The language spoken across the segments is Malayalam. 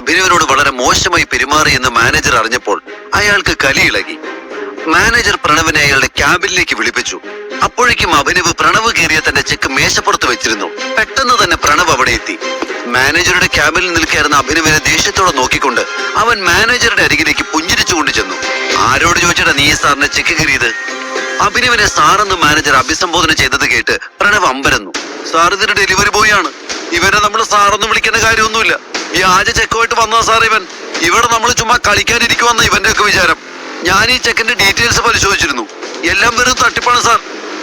അഭിനവനോട് വളരെ മോശമായി പെരുമാറി എന്ന് മാനേജർ അറിഞ്ഞപ്പോൾ അയാൾക്ക് കലിയിളകി. മാനേജർ പ്രണവിനെ അയാളുടെ ക്യാബിനിലേക്ക് വിളിപ്പിച്ചു. അപ്പോഴേക്കും അഭിനവ് പ്രണവ് കയറിയ തന്റെ ചെക്ക് മേശപ്പുറത്ത് വെച്ചിരുന്നു. പെട്ടെന്ന് തന്നെ പ്രണവ് അവിടെ എത്തി. മാനേജറുടെ ക്യാബിനിൽ നിൽക്കായിരുന്ന അഭിനവിനെ ദേഷ്യത്തോടെ നോക്കിക്കൊണ്ട് അവൻ മാനേജറുടെ അരികിലേക്ക് പുഞ്ചിരിച്ചുകൊണ്ട് ചെന്നു. ആരോട് ചോദിച്ചിട്ടാ നീ സാറിന്റെ ചെക്ക് കയറിയത്? അഭിനവിനെ സാറെന്ന് മാനേജർ അഭിസംബോധന ചെയ്തത് കേട്ട് പ്രണവ് അമ്പരന്നു. സാർ ഇതിന്റെ ഡെലിവറി ബോയ് ആണ്. ഇവനെ നമ്മൾ സാറൊന്നും വിളിക്കേണ്ട കാര്യമൊന്നുമില്ല. വ്യാജ ചെക്കുമായിട്ട് വന്നതാ സാർ ഇവൻ. ഇവിടെ നമ്മൾ ചുമ്മാ കളിക്കാനിരിക്കുവന്ന ഇവന്റെ ഒക്കെ വിചാരം. ഞാൻ ഈ ചെക്കിന്റെ ഡീറ്റെയിൽസ് പരിശോധിച്ചിരുന്നു. എല്ലാം വെറും തട്ടിപ്പാണ് സാർ.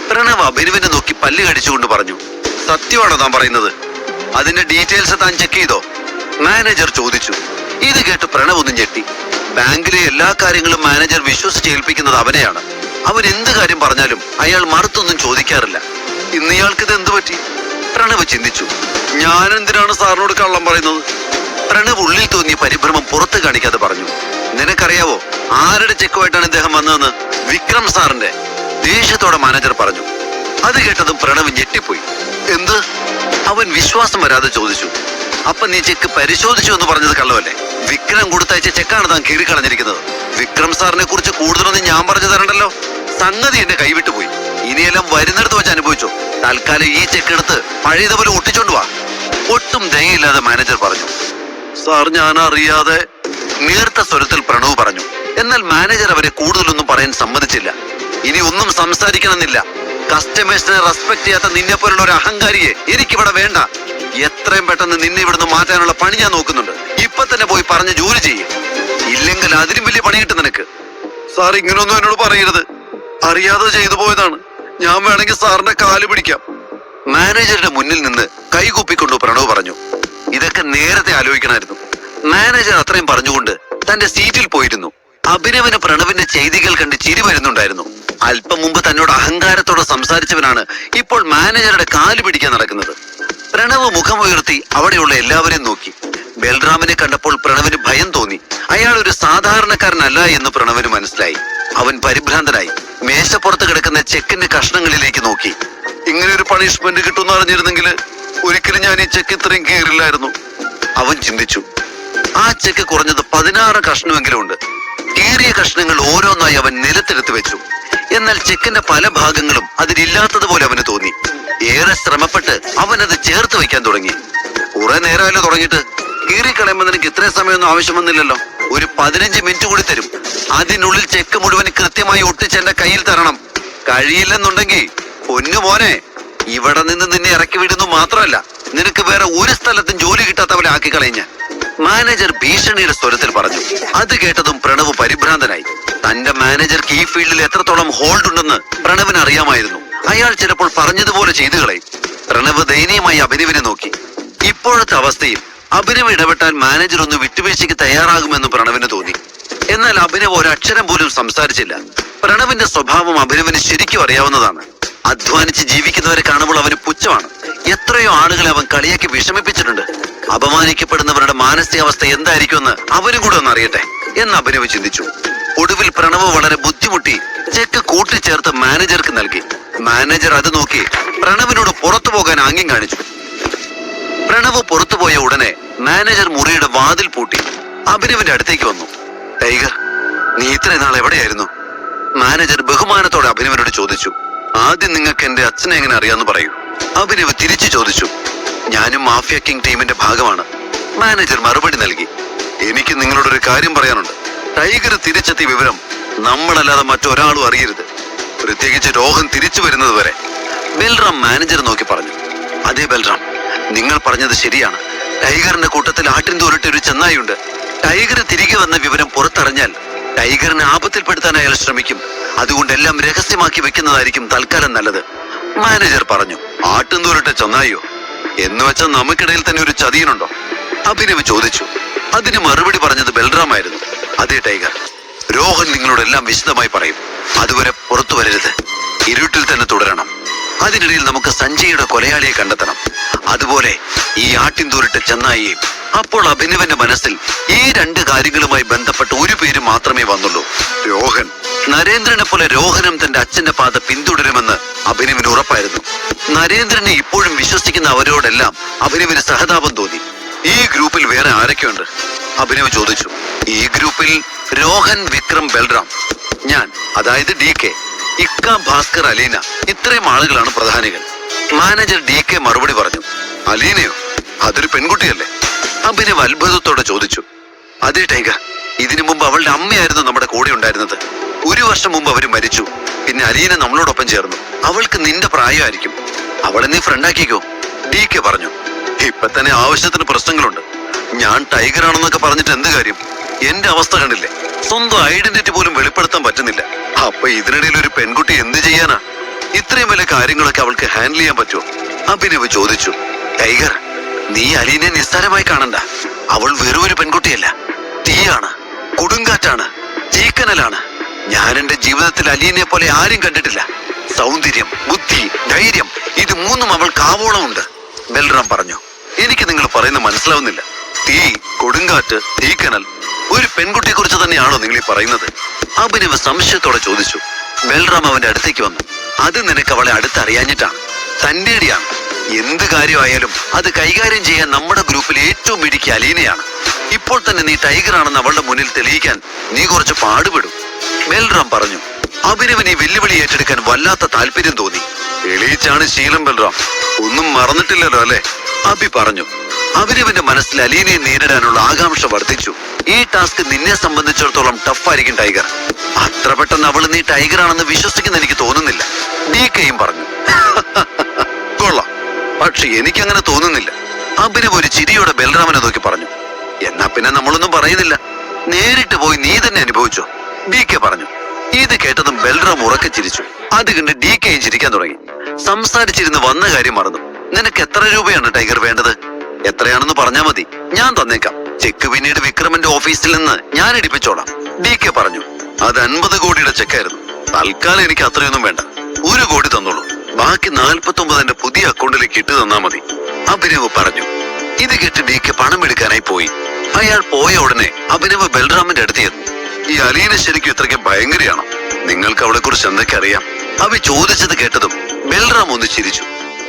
പ്രണവ് അഭിനവിനെ നോക്കി പല്ല് കടിച്ചുകൊണ്ട് പറഞ്ഞു. സത്യമാണോ താൻ പറയുന്നത്? അതിന്റെ ഡീറ്റെയിൽസ് താൻ ചെക്ക് ചെയ്തോ? മാനേജർ ചോദിച്ചു. ഇത് കേട്ട് പ്രണവ് ഒന്ന് ഞെട്ടി. ബാങ്കിലെ എല്ലാ കാര്യങ്ങളും മാനേജർ വിശ്വസിച്ച് ഏൽപ്പിക്കുന്നത് അവനെയാണ്. അവൻ എന്ത് കാര്യം പറഞ്ഞാലും അയാൾ മറുത്തൊന്നും ചോദിക്കാറില്ല. ഇന്ന് ഇയാൾക്ക് ഇത് എന്ത് പറ്റി? പ്രണവ് ചിന്തിച്ചു. ഞാൻ എന്തിനാണ് സാറിനോട് കള്ളം പറയുന്നത്? പ്രണവ് ഉള്ളിൽ തോന്നിയ പരിഭ്രമം പുറത്ത് കാണിക്കാതെ പറഞ്ഞു. നിനക്കറിയാവോ ആരുടെ ചെക്കുമായിട്ടാണ് ഇദ്ദേഹം വന്നതെന്ന്? വിക്രം സാറിന്റെ. ദേഷ്യത്തോടെ മാനേജർ പറഞ്ഞു. അത് കേട്ടതും പ്രണവ് ഞെട്ടിപ്പോയി. എന്ത്? അവൻ വിശ്വാസം വരാതെ ചോദിച്ചു. അപ്പൊ നീ ചെക്ക് പരിശോധിച്ചു എന്ന് പറഞ്ഞത് കള്ളമല്ലേ? വിക്രം കൊടുത്തയച്ച ചെക്കാണ് താൻ കീറിക്കളഞ്ഞിരിക്കുന്നത്. വിക്രം സാറിനെ കുറിച്ച് കൂടുതലൊന്നും ഞാൻ പറഞ്ഞു തരണ്ടല്ലോ. സംഗതി എന്റെ കൈവിട്ടുപോയി. ഇനിയെല്ലാം വരുന്നിടത്ത് വെച്ച് അനുഭവിച്ചു. തൽക്കാലം ഈ ചെക്ക് എടുത്ത് പഴയതുപോലെ ഒട്ടിച്ചോണ്ട് വാ. ഒട്ടും ദയയില്ലാതെ മാനേജർ പറഞ്ഞു. സാർ ഞാൻ അറിയാതെ. നേർത്ത സ്വരത്തിൽ പ്രണവ് പറഞ്ഞു. എന്നാൽ മാനേജർ അവരെ കൂടുതലൊന്നും പറയാൻ സമ്മതിച്ചില്ല. ഇനി ഒന്നും സംസാരിക്കണമെന്നില്ല. കസ്റ്റമേഴ്സിനെ റെസ്പെക്ട് ചെയ്യാത്ത നിന്നെ പോലുള്ള ഒരു അഹങ്കാരിയെ എനിക്കിവിടെ വേണ്ട. എത്രയും പെട്ടെന്ന് നിന്നെ ഇവിടുന്ന് മാറ്റാനുള്ള പണി ഞാൻ നോക്കുന്നുണ്ട്. ഇപ്പൊ തന്നെ പോയി പറഞ്ഞ് ജോലി ചെയ്യും. ഇല്ലെങ്കിൽ അതിലും വലിയ പണി കിട്ടും നിനക്ക്. സാർ ഇങ്ങനൊന്നും എന്നോട് പറയരുത്. അറിയാതെ ചെയ്തു പോയതാണ്. ഞാൻ വേണമെങ്കിൽ സാറിന്റെ കാല് പിടിക്കാം. മാനേജറുടെ മുന്നിൽ നിന്ന് കൈകൂപ്പിക്കൊണ്ടു പ്രണവ് പറഞ്ഞു. ഇതൊക്കെ നേരത്തെ ആലോചിക്കണമായിരുന്നു. മാനേജർ അത്രയും പറഞ്ഞുകൊണ്ട് തന്റെ സീറ്റിൽ പോയിരുന്നു. അഭിനവന് പ്രണവിന്റെ ചെയ്തികൾ കണ്ട് ചിരി വരുന്നുണ്ടായിരുന്നു. അല്പം മുമ്പ് തന്നോട് അഹങ്കാരത്തോടെ സംസാരിച്ചവനാണ് ഇപ്പോൾ മാനേജറുടെ കാല് പിടിക്കാൻ നടക്കുന്നത്. പ്രണവ് മുഖമുയർത്തി അവിടെയുള്ള എല്ലാവരെയും നോക്കി. ബൽറാമിനെ കണ്ടപ്പോൾ പ്രണവിന് ഭയം തോന്നി. അയാൾ ഒരു സാധാരണക്കാരനല്ല എന്ന് പ്രണവിന് മനസ്സിലായി. അവൻ പരിഭ്രാന്തനായി മേശപ്പുറത്ത് കിടക്കുന്ന ചെക്കിന്റെ കഷ്ണങ്ങളിലേക്ക് നോക്കി. ഇങ്ങനെ ഒരു പണിഷ്മെന്റ് കിട്ടുമെന്ന് അറിഞ്ഞിരുന്നെങ്കിൽ ഒരിക്കലും ഞാൻ ഈ ചെക്ക് ഇത്രയും കീറില്ലായിരുന്നു. അവൻ ചിന്തിച്ചു. ആ ചെക്ക് കുറഞ്ഞത് 16 കഷ്ണമെങ്കിലും ഉണ്ട്. കീറിയ കഷ്ണങ്ങൾ ഓരോന്നായി അവൻ നിലത്തെടുത്ത് വെച്ചു. എന്നാൽ ചെക്കിന്റെ പല ഭാഗങ്ങളും അതിലില്ലാത്തതുപോലെ അവന് തോന്നി. ഏറെ ശ്രമപ്പെട്ട് അവൻ അത് ചേർത്ത് വയ്ക്കാൻ തുടങ്ങി. കുറെ നേരമല്ലോ തുടങ്ങിയിട്ട്. കീറിക്കളയുമ്പോൾ നിനക്ക് ഇത്രയും സമയമൊന്നും ആവശ്യം വന്നില്ലല്ലോ. ഒരു 15 മിനിറ്റ് കൂടി തരും. അതിനുള്ളിൽ ചെക്ക് മുഴുവൻ കൃത്യമായി ഒട്ടിച്ച് എന്റെ കയ്യിൽ തരണം. കഴിയില്ലെന്നുണ്ടെങ്കിൽ പൊന്നു മോനെ, ഇവിടെ നിന്ന് നിന്നെ ഇറക്കി വിടുന്നു മാത്രമല്ല, നിനക്ക് വേറെ ഒരു സ്ഥലത്തും ജോലി കിട്ടാത്തവരെ ആക്കി കളഞ്ഞ. മാനേജർ ഭീഷണിയുടെ സ്വരത്തിൽ പറഞ്ഞു. അത് കേട്ടതും പ്രണവ് പരിഭ്രാന്തനായി. തന്റെ മാനേജർക്ക് ഈ ഫീൽഡിൽ എത്രത്തോളം ഹോൾഡ് ഉണ്ടെന്ന് പ്രണവിന് അറിയാമായിരുന്നു. അയാൾ ചിലപ്പോൾ പറഞ്ഞതുപോലെ ചെയ്തു കളയും. പ്രണവ് ദയനീയമായി അഭിനവിനെ നോക്കി. ഇപ്പോഴത്തെ അവസ്ഥയിൽ അഭിനവ് ഇടപെട്ടാൽ മാനേജർ ഒന്ന് വിട്ടുവീഴ്ചയ്ക്ക് തയ്യാറാകുമെന്ന് പ്രണവിന് തോന്നി. എന്നാൽ അഭിനവ് ഒരക്ഷരം പോലും സംസാരിച്ചില്ല. പ്രണവിന്റെ സ്വഭാവം അഭിനവിന് ശരിക്കും അറിയാവുന്നതാണ്. അധ്വാനിച്ച് ജീവിക്കുന്നവരെ കാണുമ്പോൾ അവന് പുച്ഛമാണ്. എത്രയോ ആളുകളെ അവൻ കളിയാക്കി വിഷമിപ്പിച്ചിട്ടുണ്ട്. അപമാനിക്കപ്പെടുന്നവരുടെ മാനസികാവസ്ഥ എന്തായിരിക്കുമെന്ന് അവനും കൂടെ ഒന്ന് അറിയട്ടെ എന്ന് അഭിനവ് ചിന്തിച്ചു. ഒടുവിൽ പ്രണവ് വളരെ ബുദ്ധിമുട്ടി ചെക്ക് കൂട്ടിച്ചേർത്ത് മാനേജർക്ക് നൽകി. മാനേജർ അത് നോക്കി പ്രണവിനോട് പുറത്തു പോകാൻ ആംഗ്യം കാണിച്ചു. പ്രണവ് പുറത്തുപോയ ഉടനെ മാനേജർ മുറിയുടെ വാതിൽ പൂട്ടി അഭിനവിന്റെ അടുത്തേക്ക് വന്നു. ടൈഗർ, നീ ഇത്രയും നാൾ എവിടെയായിരുന്നു? മാനേജർ ബഹുമാനത്തോടെ അഭിനവനോട് ചോദിച്ചു. ആദ്യം നിങ്ങൾക്ക് എന്റെ അച്ഛനെ എങ്ങനെ അറിയാന്ന് പറയൂ. അഭിനവ് തിരിച്ചു ചോദിച്ചു. ഞാനും മാഫിയ കിങ് ടീമിന്റെ ഭാഗമാണ്. മാനേജർ മറുപടി നൽകി. എനിക്ക് നിങ്ങളോടൊരു കാര്യം പറയാനുണ്ട്. ടൈഗർ തിരിച്ചെത്തിയ വിവരം നമ്മളല്ലാതെ മറ്റൊരാളും അറിയരുത്, പ്രത്യേകിച്ച് രോഹൻ തിരിച്ചു വരുന്നത് വരെ. ബൽറാം മാനേജർ നോക്കി പറഞ്ഞു. അതെ ബൽറാം, നിങ്ങൾ പറഞ്ഞത് ശരിയാണ്. ടൈഗറിന്റെ കൂട്ടത്തിൽ ആട്ടിൻ തോലിട്ട ഒരു ചെന്നായുണ്ട്. ടൈഗർ തിരികെ വന്ന വിവരം പുറത്തറിഞ്ഞാൽ ടൈഗറിനെ ആപത്തിൽപ്പെടുത്താൻ അയാൾ ശ്രമിക്കും. അതുകൊണ്ട് എല്ലാം രഹസ്യമാക്കി വെക്കുന്നതായിരിക്കും തൽക്കാലം നല്ലത്. മാനേജർ പറഞ്ഞു. ആട്ടിൻ തോലിട്ട ചെന്നായോ എന്ന് വെച്ചാൽ നമുക്കിടയിൽ തന്നെ ഒരു ചതിയനുണ്ടോ? അഭിനവ് ചോദിച്ചു. അതിന് മറുപടി പറഞ്ഞത് ബൽറാം ആയിരുന്നു. അതെ ടൈഗർ, രോഹൻ നിങ്ങളോടെല്ലാം വിശദമായി പറയും. അതുവരെ പുറത്തു വരരുത്. ഇരുട്ടിൽ തന്നെ തുടരണം. അതിനിടയിൽ നമുക്ക് സഞ്ജയുടെ കൊലയാളിയെ കണ്ടെത്തണം. അതുപോലെ ഈ ആട്ടിൻ തോലിട്ട ചെന്നായിയെയും. അപ്പോൾ അഭിനവന്റെ മനസ്സിൽ ഈ 2 കാര്യങ്ങളുമായി ബന്ധപ്പെട്ട ഒരു പേര് മാത്രമേ വന്നുള്ളൂ, രോഹൻ. നരേന്ദ്രനെ പോലെ രോഹനും തന്റെ അച്ഛന്റെ പാത പിന്തുടരുമെന്ന് അഭിനവിന് ഉറപ്പായിരുന്നു. നരേന്ദ്രനെ ഇപ്പോഴും വിശ്വസിക്കുന്ന അവരോടെല്ലാം അഭിനവിന് സഹതാപം തോന്നി. ഈ ഗ്രൂപ്പിൽ വേറെ ആരൊക്കെയുണ്ട്? അഭിനവ് ചോദിച്ചു. ഈ ഗ്രൂപ്പിൽ രോഹൻ, വിക്രം, ബൽറാം, ഞാൻ, അതായത് DK, ഇക്ക, ഭാസ്കർ, അലീന, ഇത്രയും ആളുകളാണ് പ്രധാനികൾ. മാനേജർ DK മറുപടി പറഞ്ഞു. അലീനയോ? അതൊരു പെൺകുട്ടിയല്ലേ? അഭിനവ് അത്ഭുതത്തോടെ ചോദിച്ചു. അതെ ടൈഗർ, ഇതിനു മുമ്പ് അവളുടെ അമ്മയായിരുന്നു നമ്മുടെ കൂടെ ഉണ്ടായിരുന്നത്. 1 വർഷം മുമ്പ് അവര് മരിച്ചു. പിന്നെ അലീന നമ്മളോടൊപ്പം ചേർന്നു. അവൾക്ക് നിന്റെ പ്രായമായിരിക്കും. അവളെ നീ ഫ്രണ്ടാക്കിക്കോ, DK പറഞ്ഞു. ഇപ്പൊ തന്നെ ആവശ്യത്തിന് പ്രശ്നങ്ങളുണ്ട്. ഞാൻ ടൈഗർ ആണെന്നൊക്കെ പറഞ്ഞിട്ട് എന്ത് കാര്യം? എന്റെ അവസ്ഥ കണ്ടില്ലേ? സ്വന്തം ഐഡന്റിറ്റി പോലും വെളിപ്പെടുത്താൻ പറ്റുന്നില്ല. അപ്പൊ ഇതിനിടയിൽ ഒരു പെൺകുട്ടി എന്ത് ചെയ്യാനാ? ഇത്രയും വലിയ കാര്യങ്ങളൊക്കെ അവൾക്ക് ഹാൻഡിൽ ചെയ്യാൻ പറ്റുമോ? അഭിനവ് ചോദിച്ചു. ടൈഗർ, നീ അലീനെ നിസ്സാരമായി കാണണ്ട. അവൾ വെറും ഒരു പെൺകുട്ടിയല്ല, തീയാണ്, കൊടുങ്കാറ്റാണ്, തീക്കനലാണ്. ഞാൻ എന്റെ ജീവിതത്തിൽ അലീനെ പോലെ ആരും കണ്ടിട്ടില്ല. സൗന്ദര്യം, ബുദ്ധി, ധൈര്യം, ഇത് 3ഉം അവൾക്ക് ആവോളമുണ്ട്. ബൽറാം പറഞ്ഞു. എനിക്ക് നിങ്ങൾ പറയുന്നത് മനസ്സിലാവുന്നില്ല. തീ, കൊടുങ്കാറ്റ്, തീക്കനൽ, ഒരു പെൺകുട്ടിയെ കുറിച്ച് തന്നെയാണോ നിങ്ങൾ ഈ പറയുന്നത്? അഭിനവ് സംശയത്തോടെ ചോദിച്ചു. ബൽറാം അവന്റെ അടുത്തേക്ക് വന്നു. അത് നിനക്ക് അവളെ അടുത്തറിയാഞ്ഞിട്ടാണ്. തന്റേടിയാണ്. എന്ത് കാര്യമായാലും അത് കൈകാര്യം ചെയ്യാൻ നമ്മുടെ ഗ്രൂപ്പിൽ ഏറ്റവും മിടുക്കി അലീനയാണ്. ഇപ്പോൾ തന്നെ നീ ടൈഗർ ആണെന്ന് അവളുടെ മുന്നിൽ തെളിയിക്കാൻ നീ കുറച്ച് പാടുപെടും. ബൽറാം പറഞ്ഞു. അഭിനവന് ഈ വെല്ലുവിളി ഏറ്റെടുക്കാൻ വല്ലാത്ത താല്പര്യം തോന്നി. തെളിയിച്ചാണ് ശീലം ബൽറാം, ഒന്നും മറന്നിട്ടില്ലല്ലോ അല്ലെ? അഭി പറഞ്ഞു. അഭിനവന്റെ മനസ്സിൽ അലീനയെ നേരിടാനുള്ള ആകാംക്ഷ വർദ്ധിച്ചു. ഈ ടാസ്ക് നിന്നെ സംബന്ധിച്ചിടത്തോളം ടഫായിരിക്കും ടൈഗർ. അത്ര പെട്ടെന്ന് അവള് നീ ടൈഗർ ആണെന്ന് വിശ്വസിക്കുന്ന എനിക്ക് തോന്നുന്നില്ല, DKയും പറഞ്ഞു. കൊള്ളാം, പക്ഷെ എനിക്കങ്ങനെ തോന്നുന്നില്ല. അഭിനവ് ഒരു ചിരിയോടെ ബൽറാമിനെ നോക്കി പറഞ്ഞു. എന്നാ പിന്നെ നമ്മളൊന്നും പറയുന്നില്ല, നേരിട്ട് പോയി നീ തന്നെ അനുഭവിച്ചോ, DK പറഞ്ഞു. ഇത് കേട്ടതും ബൽറാം ഉറക്കെ ചിരിച്ചു. അത് കണ്ട് DKയും ചിരിക്കാൻ തുടങ്ങി. സംസാരിച്ചിരുന്ന് വന്ന കാര്യം മറന്നു. നിനക്ക് എത്ര രൂപയാണ് ടൈഗർ വേണ്ടത്? എത്രയാണെന്ന് പറഞ്ഞാ മതി, ഞാൻ തന്നേക്കാം. ചെക്ക് പിന്നീട് വിക്രമന്റെ ഓഫീസിൽ നിന്ന് ഞാൻ എടുപ്പിച്ചോളാം, DK പറഞ്ഞു. അത് 50 കോടിയുടെ ചെക്കായിരുന്നു. തൽക്കാലം എനിക്ക് അത്രയൊന്നും വേണ്ട, 1 കോടി തന്നോളൂ. ബാക്കി 49 എന്റെ പുതിയ അക്കൗണ്ടിലേക്ക് ഇട്ട് തന്നാ മതി, അഭിനവ് പറഞ്ഞു. ഇത് കേട്ട് DK പണം എടുക്കാനായി പോയി. അയാൾ പോയ ഉടനെ അഭിനവ് ബൽറാമിന്റെ അടുത്ത് എത്തി. ഈ അലീന ശരിക്കും ഇത്രയ്ക്ക് ഭയങ്കരയാണോ? നിങ്ങൾക്ക് അവളെ കുറിച്ച് എന്തൊക്കെ അറിയാം? അവ ചോദിച്ചത് കേട്ടതും ബൽറാം ഒന്ന് ചിരിച്ചു.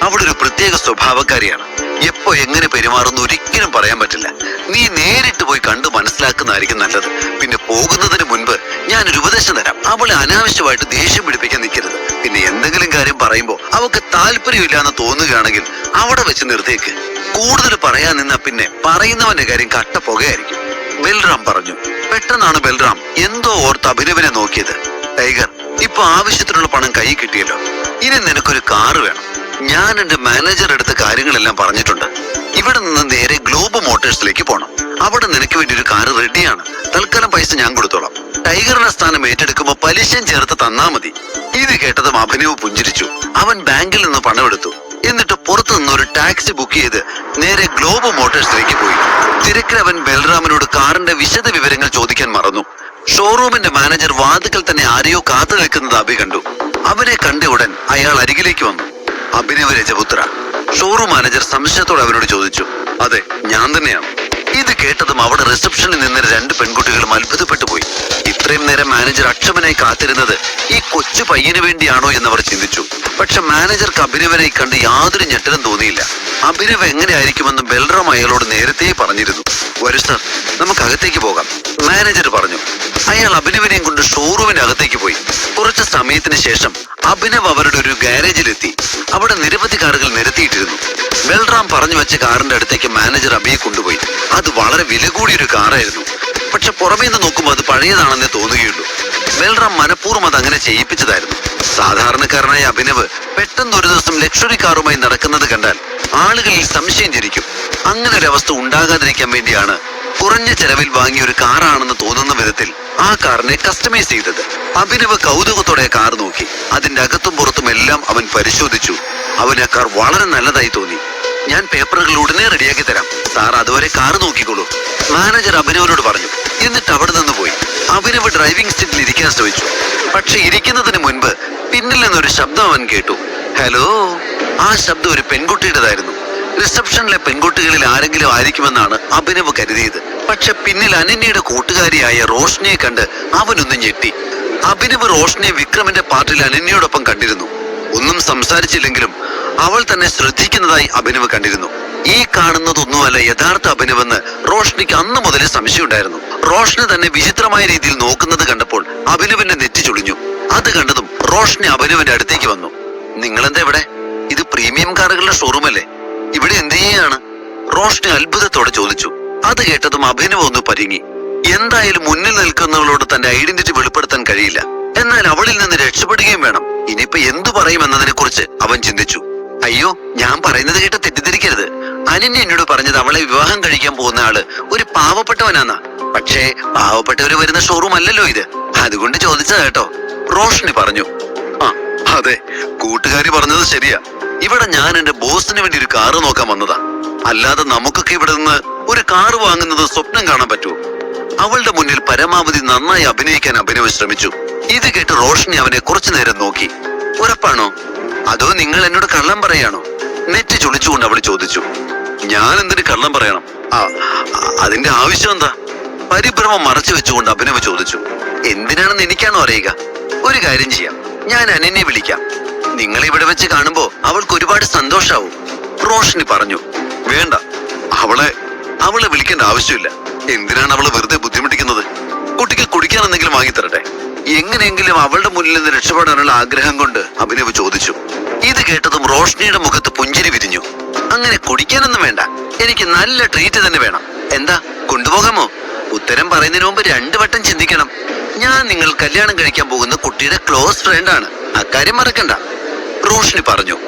അവളൊരു പ്രത്യേക സ്വഭാവക്കാരിയാണ്. എപ്പോ എങ്ങനെ പെരുമാറുന്നു ഒരിക്കലും പറയാൻ പറ്റില്ല. നീ നേരിട്ട് പോയി കണ്ടു മനസ്സിലാക്കുന്നതായിരിക്കും നല്ലത്. പിന്നെ പോകുന്നതിന് മുൻപ് ഞാനൊരു ഉപദേശം തരാം. അവളെ അനാവശ്യമായിട്ട് ദേഷ്യം പിടിപ്പിക്കാൻ നിൽക്കരുത്. പിന്നെ എന്തെങ്കിലും കാര്യം പറയുമ്പോ അവൾക്ക് താല്പര്യമില്ലാന്ന് തോന്നുകയാണെങ്കിൽ അവിടെ വെച്ച് നിർത്തിയേക്ക്. കൂടുതൽ പറയാൻ നിന്നാ പിന്നെ പറയുന്നവന്റെ കാര്യം കട്ട പുകയായിരിക്കും, ബൽറാം പറഞ്ഞു. പെട്ടെന്നാണ് ബൽറാം എന്തോ ഓർത്ത് അഭിനവനെ നോക്കിയത്. ടൈഗർ, ഇപ്പൊ ആവശ്യത്തിനുള്ള പണം കൈ കിട്ടിയല്ലോ. ഇനി നിനക്കൊരു കാറ് വേണം. ഞാൻ എന്റെ മാനേജർ അടുത്ത കാര്യങ്ങളെല്ലാം പറഞ്ഞിട്ടുണ്ട്. ഇവിടെ നിന്ന് നേരെ ഗ്ലോബ് മോട്ടോഴ്സിലേക്ക് പോണം. അവിടെ നിനക്ക് വേണ്ടി ഒരു കാറ് റെഡിയാണ്. തൽക്കാലം പൈസ ഞാൻ കൊടുത്തോളാം. ടൈഗറിന്റെ സ്ഥാനം ഏറ്റെടുക്കുമ്പോ പലിശയും ചേർത്ത് തന്നാ മതി. ഇത് കേട്ടതും അഭിനവ് പുഞ്ചിരിച്ചു. അവൻ ബാങ്കിൽ നിന്ന് പണമെടുത്തു. എന്നിട്ട് പുറത്തു നിന്ന് ഒരു ടാക്സി ബുക്ക് ചെയ്ത് നേരെ ഗ്ലോബ് മോട്ടോഴ്സിലേക്ക് പോയി. തിരക്കിൽ അവൻ ബൽറാമിനോട് കാറിന്റെ വിശദ വിവരങ്ങൾ ചോദിക്കാൻ മറന്നു. ഷോറൂമിന്റെ മാനേജർ വാതിക്കൽ തന്നെ ആരെയോ കാത്തു നിൽക്കുന്നത് അഭി കണ്ടു. അവനെ കണ്ട ഉടൻ അയാൾ അരികിലേക്ക് വന്നു. അഭിനവ് രജപുത്ര, ഷോറൂം മാനേജർ സംശയത്തോടെ അവനോട് ചോദിച്ചു. അതെ, ഞാൻ തന്നെയാണ്. ഇത് കേട്ടതും അവിടെ റിസപ്ഷനിൽ നിന്ന് 2 പെൺകുട്ടികളും അത്ഭുതപ്പെട്ടു പോയി. ഇത്രയും നേരം മാനേജർ അക്ഷമനായി കാത്തിരുന്നത് ഈ കൊച്ചു പയ്യന് വേണ്ടിയാണോ എന്നവർ ചിന്തിച്ചു. പക്ഷെ മാനേജർക്ക് അഭിനവനെ കണ്ട് യാതൊരു ഞെട്ടലും തോന്നിയില്ല. അഭിനവ് എങ്ങനെയായിരിക്കുമെന്ന് ബൽറാം അയാളോട് നേരത്തെ പറഞ്ഞിരുന്നു. വരൂ സർ, നമുക്ക് അകത്തേക്ക് പോകാം, മാനേജർ പറഞ്ഞു. അയാൾ അഭിനവിനെയും കൊണ്ട് ഷോറൂമിന്റെ അകത്തേക്ക് പോയി. കുറച്ച് സമയത്തിന് ശേഷം അഭിനവ് അവരുടെ ഒരു ഗാരേജിലെത്തി. അവിടെ നിരവധി കാറുകൾ നിരത്തിയിട്ടിരുന്നു. ബൽറാം പറഞ്ഞു വെച്ച കാറിന്റെ അടുത്തേക്ക് മാനേജർ അഭിയെ കൊണ്ടുപോയി. അത് വളരെ വില കൂടിയൊരു കാറായിരുന്നു. പക്ഷെ പുറമേ നിന്ന് നോക്കുമ്പോൾ അത് പഴയതാണെന്നേ തോന്നുകയുള്ളൂ. ബൽറാം മനഃപൂർവ്വം അത് അങ്ങനെ ചെയ്യിപ്പിച്ചതായിരുന്നു. സാധാരണക്കാരനായ അഭിനവ് പെട്ടെന്ന് ഒരു ദിവസം ലക്ഷറി കാറുമായി നടക്കുന്നത് കണ്ടാൽ ആളുകളിൽ സംശയം ജനിക്കും. അങ്ങനെ ഒരു അവസ്ഥ ഉണ്ടാകാതിരിക്കാൻ വേണ്ടിയാണ് കുറഞ്ഞ ചെലവിൽ വാങ്ങിയ ഒരു കാറാണെന്ന് തോന്നുന്ന വിധത്തിൽ ആ കാറിനെ കസ്റ്റമൈസ് ചെയ്തത്. അഭിനവ് കൗതുകത്തോടെ കാർ നോക്കി. അതിന്റെ അകത്തും പുറത്തും എല്ലാം അവൻ പരിശോധിച്ചു. അവന് ആ കാർ വളരെ നല്ലതായി തോന്നി. ഞാൻ പേപ്പറുകൾ ഉടനെ റെഡിയാക്കി തരാം സാർ, അതുവരെ കാർ നോക്കിക്കോളൂ, മാനേജർ അഭിനവനോട് പറഞ്ഞു. എന്നിട്ട് അവിടെ നിന്ന് പോയി. അഭിനവ് ഡ്രൈവിംഗ് സീറ്റിൽ ഇരിക്കാൻ ശ്രമിച്ചു. പക്ഷെ ഇരിക്കുന്നതിന് മുൻപ് പിന്നിൽ നിന്നൊരു ശബ്ദം അവൻ കേട്ടു. ഹലോ. ആ ശബ്ദം ഒരു പെൺകുട്ടിയുടേതായിരുന്നു. റിസപ്ഷനിലെ പെൺകുട്ടികളിൽ ആരെങ്കിലും ആയിരിക്കുമെന്നാണ് അഭിനവ് കരുതിയത്. പക്ഷെ പിന്നിൽ അനന്യയുടെ കൂട്ടുകാരിയായ റോഷ്നിയെ കണ്ട് അവനൊന്ന് ഞെട്ടി. അഭിനവ് റോഷ്നിയെ വിക്രമിന്റെ പാർട്ടിയിൽ അനന്യയോടൊപ്പം കണ്ടിരുന്നു. ഒന്നും സംസാരിച്ചില്ലെങ്കിലും അവൾ തന്നെ ശ്രദ്ധിക്കുന്നതായി അഭിനവ് കണ്ടിരുന്നു. ഈ കാണുന്നതൊന്നുമല്ല യഥാർത്ഥ അഭിനവെന്ന് റോഷ്നിക്ക് അന്ന് മുതലേ സംശയമുണ്ടായിരുന്നു. റോഷ്നി തന്നെ വിചിത്രമായ രീതിയിൽ നോക്കുന്നത് കണ്ടപ്പോൾ അഭിനവിന്റെ നെറ്റി ചുളിഞ്ഞു. അത് കണ്ടതും റോഷ്നി അഭിനവിന്റെ അടുത്തേക്ക് വന്നു. നിങ്ങളെന്താ ഇവിടെ? ഇത് പ്രീമിയം കാറുകളുടെ ഷോറൂമല്ലേ? ഇവിടെ എന്ത് ചെയ്യാണ്? റോഷ്നി അത്ഭുതത്തോടെ ചോദിച്ചു. അത് കേട്ടതും അഭിനവ് ഒന്ന് പരിങ്ങി. എന്തായാലും മുന്നിൽ നിൽക്കുന്നവളോട് തന്റെ ഐഡന്റിറ്റി വെളിപ്പെടുത്താൻ കഴിയില്ല. എന്നാൽ അവളിൽ നിന്ന് രക്ഷപ്പെടുകയും വേണം. ഇനിയിപ്പോ എന്തു പറയുമെന്നതിനെ കുറിച്ച് അവൻ ചിന്തിച്ചു. അയ്യോ, ഞാൻ പറയുന്നത് കേട്ട് തെറ്റിദ്ധരിക്കരുത്. അനന്യ എന്നോട് പറഞ്ഞത് അവളെ വിവാഹം കഴിക്കാൻ പോകുന്ന ആള് ഒരു പാവപ്പെട്ടവനാന്നാ. പക്ഷേ പാവപ്പെട്ടവര് വരുന്ന ഷോറൂം അല്ലല്ലോ ഇത്, അതുകൊണ്ട് ചോദിച്ചതാ കേട്ടോ, റോഷ്നി പറഞ്ഞു. ആ അതെ, കൂട്ടുകാരി പറഞ്ഞത് ശരിയാ. ഇവിടെ ഞാൻ എന്റെ ബോസിന് വേണ്ടി ഒരു കാറ് നോക്കാൻ വന്നതാ. അല്ലാതെ നമുക്കൊക്കെ ഇവിടെ നിന്ന് ഒരു കാറ് വാങ്ങുന്നത് സ്വപ്നം കാണാൻ പറ്റുമോ? അവളുടെ മുന്നിൽ പരമാവധി നന്നായി അഭിനയിക്കാൻ അഭിനവ് ശ്രമിച്ചു. ഇത് കേട്ട് റോഷ്നി അവനെ കുറച്ചു നേരം നോക്കി. ഉറപ്പാണോ? അതോ നിങ്ങൾ എന്നോട് കള്ളം പറയാണോ? നെറ്റി ചുളിച്ചുകൊണ്ട് അവൾ ചോദിച്ചു. ഞാൻ എന്തിന് കള്ളം പറയണം? അതിന്റെ ആവശ്യം എന്താ? പരിഭ്രമം മറച്ചു വെച്ചുകൊണ്ട് അഭിനവ് ചോദിച്ചു. എന്തിനാണെന്ന് എനിക്കാണോ അറിയുക? ഒരു കാര്യം ചെയ്യാം, ഞാൻ അനന്യെ വിളിക്കാം. നിങ്ങളെ ഇവിടെ വെച്ച് കാണുമ്പോ അവൾക്ക് ഒരുപാട് സന്തോഷാവും, റോഷ്നി പറഞ്ഞു. വേണ്ട, അവളെ വിളിക്കേണ്ട ആവശ്യമില്ല. എന്തിനാണ് അവള് വെറുതെ ബുദ്ധിമുട്ടിക്കുന്നത്? കുട്ടിക്ക് കുടിക്കാൻ എന്തെങ്കിലും വാങ്ങിത്തരട്ടെ. എങ്ങനെയെങ്കിലും അവളുടെ മുന്നിൽ നിന്ന് രക്ഷപ്പെടാനുള്ള ആഗ്രഹം കൊണ്ട് അഭിനവ് ചോദിച്ചു. ഇത് കേട്ടതും റോഷ്നിയുടെ മുഖത്ത് പുഞ്ചിരി വിരിഞ്ഞു. അങ്ങനെ കുടിക്കാനൊന്നും വേണ്ട, എനിക്ക് നല്ല ട്രീറ്റ് തന്നെ വേണം. എന്താ, കൊണ്ടുപോകാമോ? ഉത്തരം പറയുന്നതിന് മുമ്പ് 2 വട്ടം ചിന്തിക്കണം. ഞാൻ നിങ്ങൾ കല്യാണം കഴിക്കാൻ പോകുന്ന കുട്ടിയുടെ ക്ലോസ് ഫ്രണ്ട് ആണ്, അക്കാര്യം മറക്കണ്ട, റോഷ്നി പറഞ്ഞു.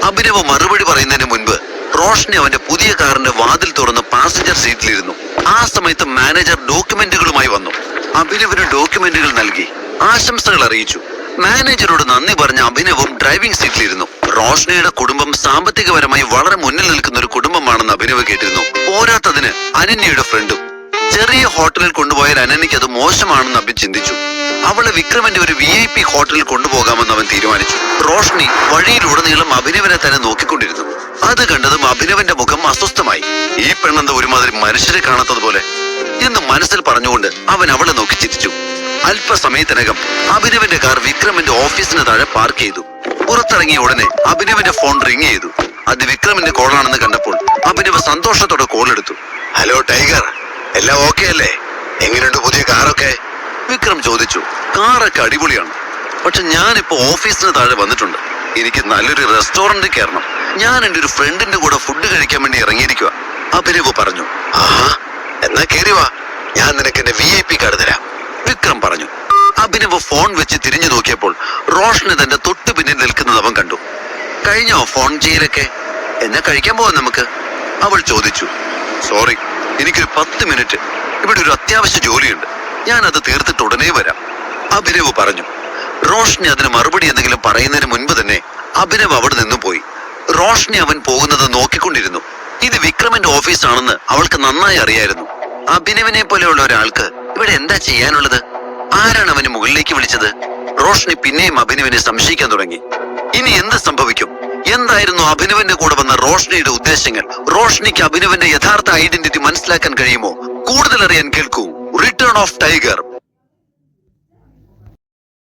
അഭിനവ് മറുപടി പറയുന്നതിന് മുൻപ് റോഷ്നി അവന്റെ പുതിയ കാറിന്റെ വാതിൽ തുറന്ന് പാസഞ്ചർ സീറ്റിലിരുന്നു. ആ സമയത്ത് മാനേജർ ഡോക്യുമെന്റുകളുമായി വന്നു. അഭിനവിന് ഡോക്യുമെന്റുകൾ നൽകി ആശംസകൾ അറിയിച്ചു. മാനേജരോട് നന്ദി പറഞ്ഞ അഭിനവും ഡ്രൈവിംഗ് സീറ്റിലിരുന്നു. റോഷ്നിയുടെ കുടുംബം സാമ്പത്തികപരമായി വളരെ മുന്നിൽ നിൽക്കുന്ന ഒരു കുടുംബമാണെന്ന് അഭിനവ് കേട്ടിരുന്നു. പോരാത്തതിന് അനന്യയുടെ ഫ്രണ്ടും. ചെറിയ ഹോട്ടലിൽ കൊണ്ടുപോയാൽ അനന്യയ്ക്ക് അത് മോശമാണെന്ന് അഭി ചിന്തിച്ചു. അവളെ വിക്രമന്റെ ഒരു VIP ഹോട്ടലിൽ കൊണ്ടുപോകാമെന്ന് അവൻ തീരുമാനിച്ചു. റോഷ്നി വഴിയിലുടനീളം അഭിനവനെ തന്നെ നോക്കിക്കൊണ്ടിരുന്നു. അത് കണ്ടതും അഭിനവന്റെ മുഖം അസ്വസ്ഥമായി. ഈ പെണ്ണെന്താ ഒരുമാതിരി മനുഷ്യരെ കാണാത്തതുപോലെ എന്ന് മനസ്സിൽ പറഞ്ഞുകൊണ്ട് അവൻ അവളെ നോക്കി ചിരിച്ചു. അല്പസമയത്തിനകം അഭിനവന്റെ കാർ വിക്രമന്റെ ഓഫീസിന് താഴെ പാർക്ക് ചെയ്തു. പുറത്തിറങ്ങിയ ഉടനെ അഭിനവന്റെ ഫോൺ റിങ് ചെയ്തു. അത് വിക്രമിന്റെ കോളാണെന്ന് കണ്ടപ്പോൾ അഭിനവ് സന്തോഷത്തോടെ കോൾ എടുത്തു. ഹലോ ടൈഗർ, എല്ലാം ഓക്കെ അല്ലേ? എങ്ങനെയുണ്ട് പുതിയ കാറൊക്കെ? വിക്രം ചോദിച്ചു. കാറൊക്കെ അടിപൊളിയാണ്, പക്ഷെ ഞാനിപ്പോ ഓഫീസിന് താഴെ വന്നിട്ടുണ്ട്. എനിക്ക് നല്ലൊരു റെസ്റ്റോറന്റിൽ കയറണം. ഞാൻ എന്റെ ഒരു ഫ്രണ്ടിന്റെ കൂടെ ഫുഡ് കഴിക്കാൻ വേണ്ടി ഇറങ്ങിയിരിക്കുക, അഭിനവ് പറഞ്ഞു. ആഹാ, എന്നാ കേറി വാ, ഞാൻ നിനക്ക് എന്റെ VIP കാർഡ് തരാം, വിക്രം പറഞ്ഞു. അഭിനവ് ഫോൺ വെച്ച് തിരിഞ്ഞു നോക്കിയപ്പോൾ റോഷ്നി തന്റെ തൊട്ടു പിന്നിൽ നിൽക്കുന്നത് അവൻ കണ്ടു. കഴിഞ്ഞോ ഫോൺ ചെയ്യലൊക്കെ? എന്നാ കഴിക്കാൻ പോവാം നമുക്ക്, അവൾ ചോദിച്ചു. സോറി, എനിക്കൊരു 10 മിനിറ്റ്, ഇവിടെ ഒരു അത്യാവശ്യ ജോലിയുണ്ട്, ഞാൻ അത് തീർത്തിട്ട് ഉടനെ വരാം, അഭിനവ് പറഞ്ഞു. റോഷ്നി അതിന് മറുപടി എന്തെങ്കിലും പറയുന്നതിന് മുൻപ് തന്നെ അഭിനവ് അവിടെ നിന്നു പോയി. റോഷ്നി അവൻ പോകുന്നത് നോക്കിക്കൊണ്ടിരുന്നു. ഇത് വിക്രമന്റെ ഓഫീസാണെന്ന് അവൾക്ക് നന്നായി അറിയായിരുന്നു. അഭിനവിനെ പോലെയുള്ള ഒരാൾക്ക് ഇവിടെ എന്താ ചെയ്യാനുള്ളത്? ആരാണ് അവന് മുകളിലേക്ക് വിളിച്ചത്? റോഷ്നി പിന്നെയും അഭിനവിനെ സംശയിക്കാൻ തുടങ്ങി. ഇനി എന്ത് സംഭവിക്കും? എന്തായിരുന്നു അഭിനവന്റെ കൂടെ വന്ന റോഷ്നിയുടെ ഉദ്ദേശങ്ങൾ? റോഷ്നിക്ക് അഭിനവന്റെ യഥാർത്ഥ ഐഡന്റിറ്റി മനസ്സിലാക്കാൻ കഴിയുമോ? കൂടുതൽ അറിയാൻ കേൾക്കൂ റിട്ടേൺ ഓഫ് ടൈഗർ.